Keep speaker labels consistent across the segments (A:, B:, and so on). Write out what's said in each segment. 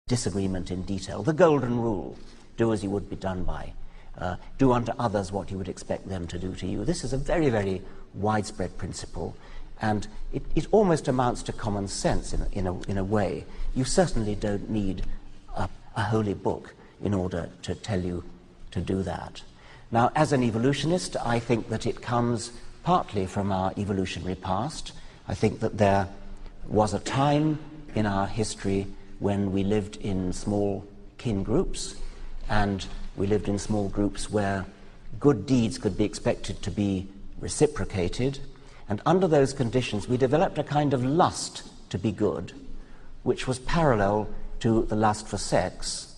A: disagreement in detail. The golden rule, do as you would be done by. Do unto others what you would expect them to do to you. This is a very, very widespread principle, and it almost amounts to common sense in a way. You certainly don't need a holy book in order to tell you to do that. Now, as an evolutionist, I think that it comes partly from our evolutionary past. I think that there was a time in our history when we lived in small kin groups, and we lived in small groups where good deeds could be expected to be reciprocated, and under those conditions we developed a kind of lust to be good, which was parallel to the lust for sex,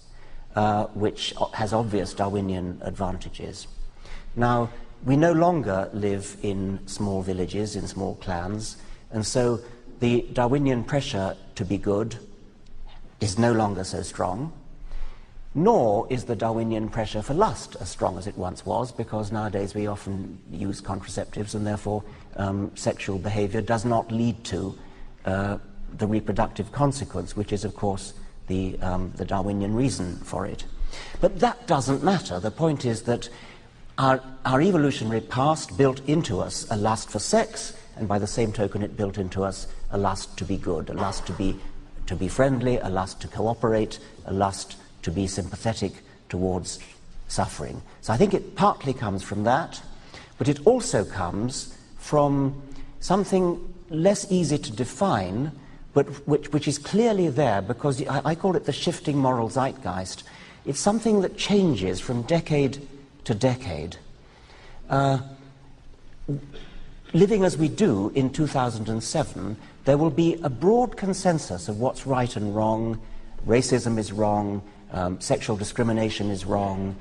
A: which has obvious Darwinian advantages. Now, we no longer live in small villages, in small clans, and so the Darwinian pressure to be good is no longer so strong, nor is the Darwinian pressure for lust as strong as it once was, because nowadays we often use contraceptives, and therefore sexual behavior does not lead to the reproductive consequence, which is, of course, the Darwinian reason for it. But that doesn't matter. The point is that our evolutionary past built into us a lust for sex, and by the same token it built into us a lust to be good, a lust to be friendly, a lust to cooperate, a lust to be sympathetic towards suffering. So I think it partly comes from that, but it also comes from something less easy to define, but which is clearly there, because I call it the shifting moral zeitgeist. It's something that changes from decade to decade. Living as we do in 2007, there will be a broad consensus of what's right and wrong. Racism is wrong, sexual discrimination is wrong,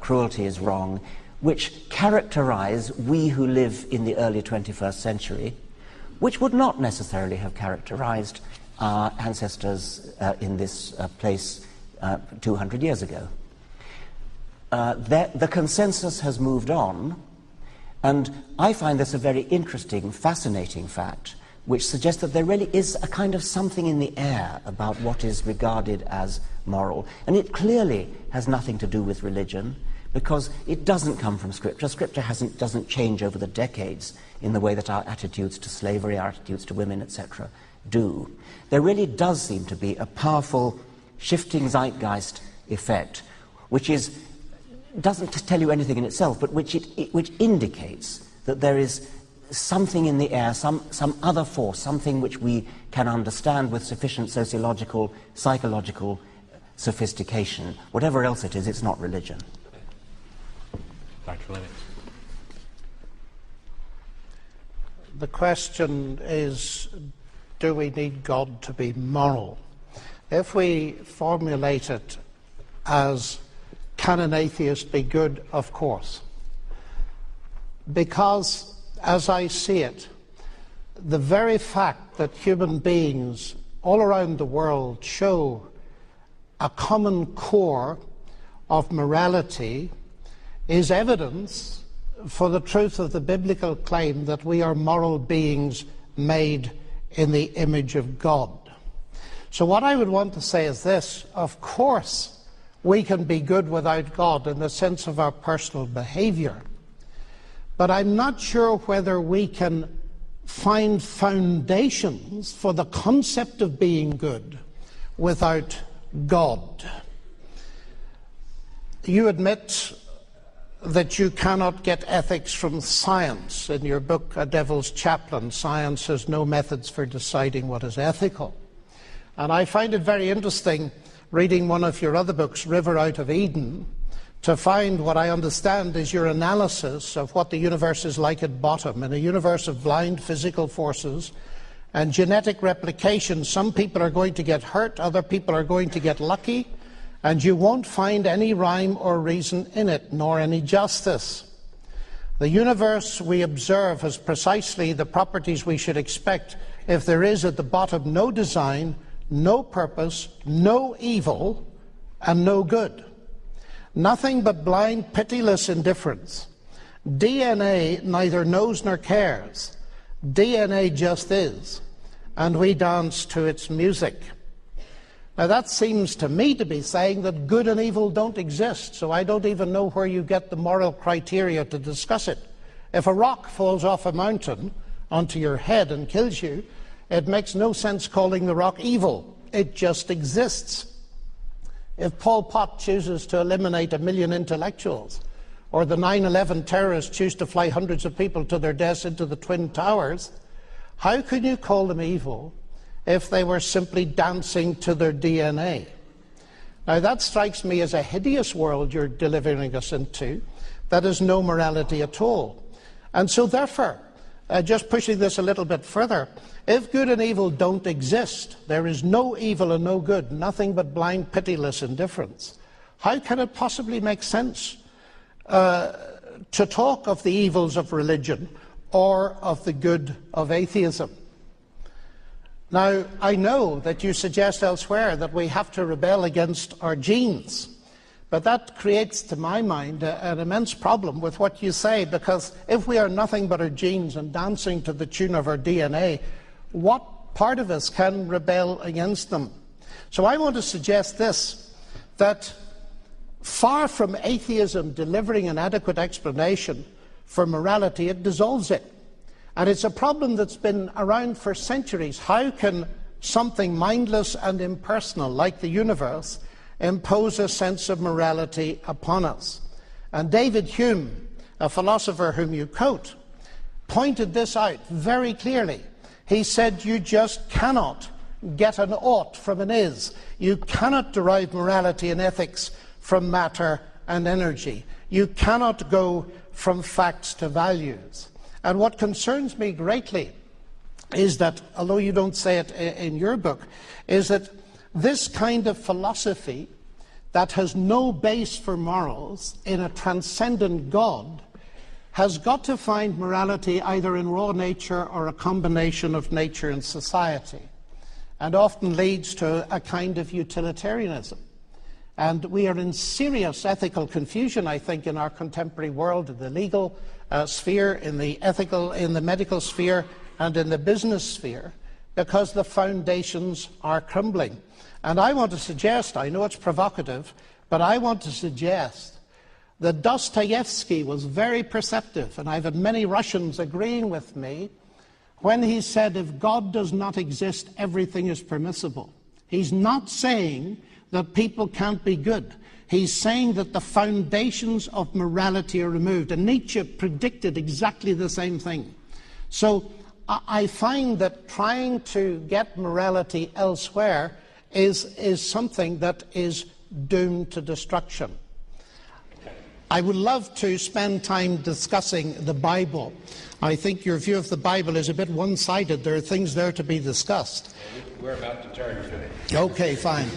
A: cruelty is wrong, which characterize we who live in the early 21st century, which would not necessarily have characterized our ancestors in this place 200 years ago. The consensus has moved on, and I find this a very interesting, fascinating fact, which suggests that there really is a kind of something in the air about what is regarded as moral. And it clearly has nothing to do with religion, because it doesn't come from Scripture. Scripture doesn't change over the decades in the way that our attitudes to slavery, our attitudes to women, etc. do. There really does seem to be a powerful shifting zeitgeist effect, which doesn't tell you anything in itself, but which indicates that there is something in the air, some other force, something which we can understand with sufficient sociological, psychological sophistication. Whatever else it is, it's not religion.
B: Dr. Lennox.
C: The question is, do we need God to be moral? If we formulate it as, can an atheist be good? Of course. Because, as I see it, the very fact that human beings all around the world show a common core of morality is evidence for the truth of the biblical claim that we are moral beings made in the image of God. So what I would want to say is this: of course we can be good without God in the sense of our personal behavior, but I'm not sure whether we can find foundations for the concept of being good without God. You admit that you cannot get ethics from science. In your book, A Devil's Chaplain, science has no methods for deciding what is ethical. And I find it very interesting, reading one of your other books, River Out of Eden, to find what I understand is your analysis of what the universe is like at bottom. In a universe of blind physical forces and genetic replication, some people are going to get hurt, other people are going to get lucky, and you won't find any rhyme or reason in it, nor any justice. The universe we observe has precisely the properties we should expect if there is at the bottom no design, no purpose, no evil, and no good. Nothing but blind, pitiless indifference. DNA neither knows nor cares. DNA just is, and we dance to its music. Now that seems to me to be saying that good and evil don't exist, so I don't even know where you get the moral criteria to discuss it. If a rock falls off a mountain onto your head and kills you, it makes no sense calling the rock evil. It just exists. If Pol Pot chooses to eliminate 1 million intellectuals, or the 9/11 terrorists choose to fly hundreds of people to their deaths into the Twin Towers, how can you call them evil if they were simply dancing to their DNA? Now that strikes me as a hideous world you're delivering us into, that is no morality at all. And so therefore, just pushing this a little bit further, if good and evil don't exist, there is no evil and no good, nothing but blind, pitiless indifference, how can it possibly make sense to talk of the evils of religion or of the good of atheism? Now, I know that you suggest elsewhere that we have to rebel against our genes, but that creates, to my mind, an immense problem with what you say, because if we are nothing but our genes and dancing to the tune of our DNA, what part of us can rebel against them? So I want to suggest this, that far from atheism delivering an adequate explanation for morality, it dissolves it. And it's a problem that's been around for centuries. How can something mindless and impersonal like the universe impose a sense of morality upon us? And David Hume, a philosopher whom you quote, pointed this out very clearly. He said, you just cannot get an ought from an is. You cannot derive morality and ethics from matter and energy. You cannot go from facts to values. And what concerns me greatly is that, although you don't say it in your book, is that this kind of philosophy that has no base for morals in a transcendent God has got to find morality either in raw nature or a combination of nature and society, and often leads to a kind of utilitarianism. And we are in serious ethical confusion, I think, in our contemporary world, in the legal sphere, in the ethical, in the medical sphere, and in the business sphere, because the foundations are crumbling. And I want to suggest, I know it's provocative, but I want to suggest that Dostoevsky was very perceptive, and I've had many Russians agreeing with me, when he said, if God does not exist, everything is permissible. He's not saying that people can't be good. He's saying that the foundations of morality are removed. And Nietzsche predicted exactly the same thing. So I find that trying to get morality elsewhere is something that is doomed to destruction. I would love to spend time discussing the Bible. I think your view of the Bible is a bit one-sided. There are things there to be discussed.
B: We're about to turn to it.
C: Okay, fine.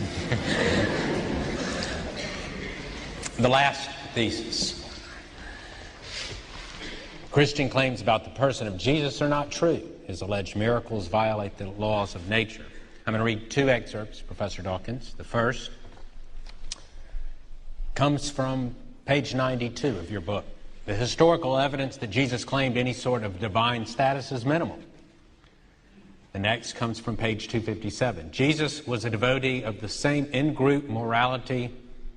B: The last thesis. Christian claims about the person of Jesus are not true. His alleged miracles violate the laws of nature. I'm going to read two excerpts, Professor Dawkins. The first comes from page 92 of your book. The historical evidence that Jesus claimed any sort of divine status is minimal. The next comes from page 257. Jesus was a devotee of the same in-group morality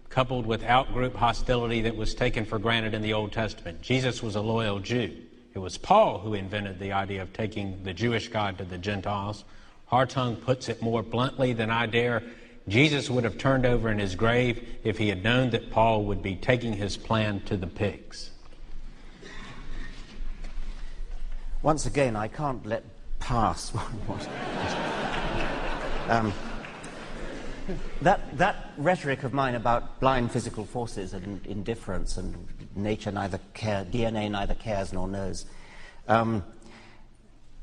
B: coupled with out-group hostility that was taken for granted in the Old Testament. Jesus was a loyal Jew. It was Paul who invented the idea of taking the Jewish God to the Gentiles. Hartung puts it more bluntly than I dare. Jesus would have turned over in his grave if he had known that Paul would be taking his plan to the pigs.
A: Once again, I can't let pass that rhetoric of mine about blind physical forces and indifference and nature neither cares, DNA neither cares nor knows.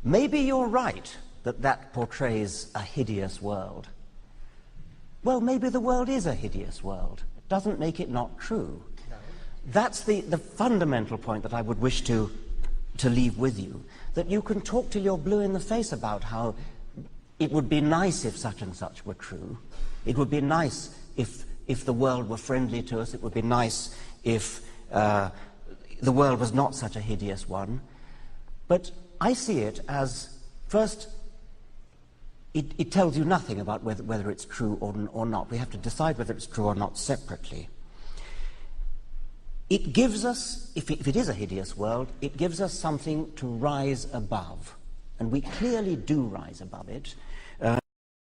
A: Maybe you're right that portrays a hideous world. Well, maybe the world is a hideous world. It doesn't make it not true. No. That's the fundamental point that I would wish to leave with you, that you can talk till you're blue in the face about how it would be nice if such and such were true. It would be nice if the world were friendly to us. It would be nice if the world was not such a hideous one. But I see it as, first, it tells you nothing about whether it's true or not. We have to decide whether it's true or not separately. It gives us, if it is a hideous world, it gives us something to rise above. And we clearly do rise above it.